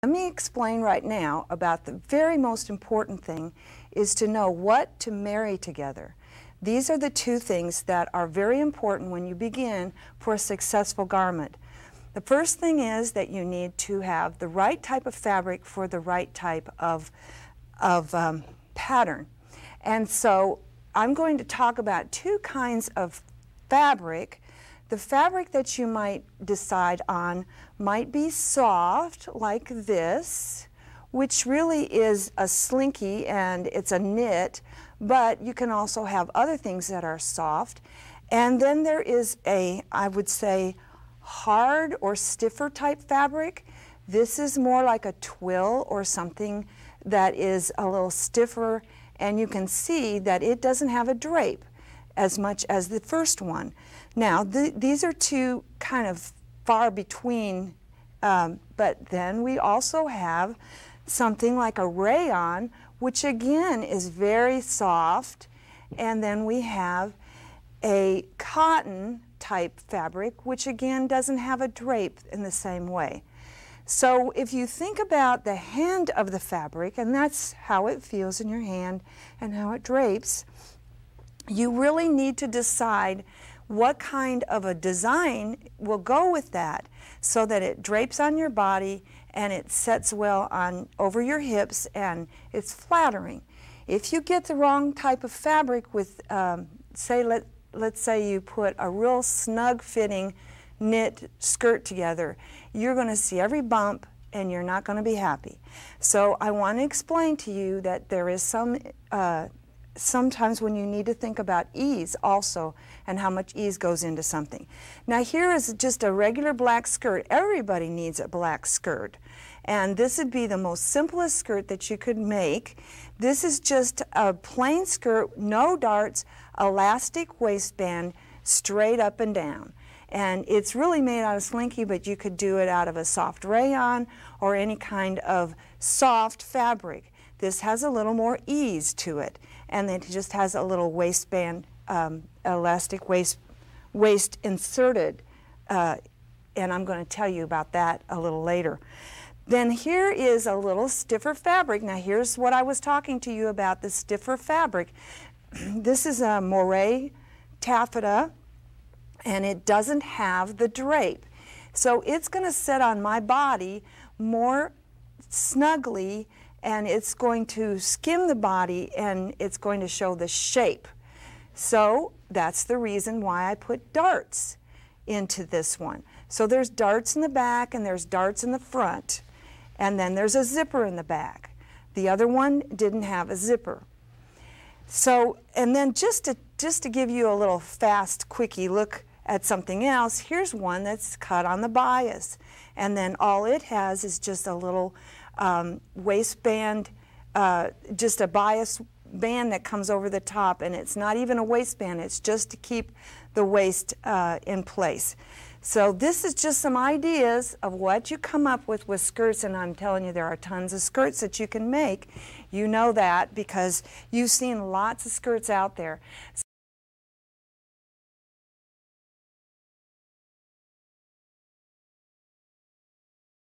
Let me explain right now about the very most important thing is to know what to marry together. These are the two things that are very important when you begin for a successful garment. The first thing is that you need to have the right type of fabric for the right type of pattern. And so I'm going to talk about two kinds of fabric. The fabric that you might decide on might be soft, like this, which really is a slinky and it's a knit, but you can also have other things that are soft. And then there is a, I would say, hard or stiffer type fabric. This is more like a twill or something that is a little stiffer, and you can see that it doesn't have a drape as much as the first one. Now, these are two kind of far between, but then we also have something like a rayon, which again is very soft, and then we have a cotton type fabric, which again doesn't have a drape in the same way. So if you think about the hand of the fabric, and that's how it feels in your hand and how it drapes, you really need to decide what kind of a design will go with that so that it drapes on your body and it sets well on over your hips and it's flattering. If you get the wrong type of fabric with, let's say you put a real snug fitting knit skirt together, you're going to see every bump and you're not going to be happy. So I want to explain to you that there is sometimes when you need to think about ease also and how much ease goes into something. Now here is just a regular black skirt. Everybody needs a black skirt. And this would be the most simplest skirt that you could make. This is just a plain skirt, no darts, elastic waistband, straight up and down. And it's really made out of slinky, but you could do it out of a soft rayon or any kind of soft fabric. This has a little more ease to it, and it just has a little waistband, elastic waist inserted, and I'm going to tell you about that a little later. Then here is a little stiffer fabric. Now here's what I was talking to you about, the stiffer fabric. This is a moire taffeta, and it doesn't have the drape. So it's going to sit on my body more snugly, and it's going to skim the body and it's going to show the shape. So that's the reason why I put darts into this one. So there's darts in the back and there's darts in the front, and then there's a zipper in the back. The other one didn't have a zipper. So, and then just to give you a little fast, quickie look at something else, here's one that's cut on the bias, and then all it has is just a little waistband, just a bias band that comes over the top, and it's not even a waistband, it's just to keep the waist in place. So this is just some ideas of what you come up with skirts, and I'm telling you there are tons of skirts that you can make. You know that because you've seen lots of skirts out there.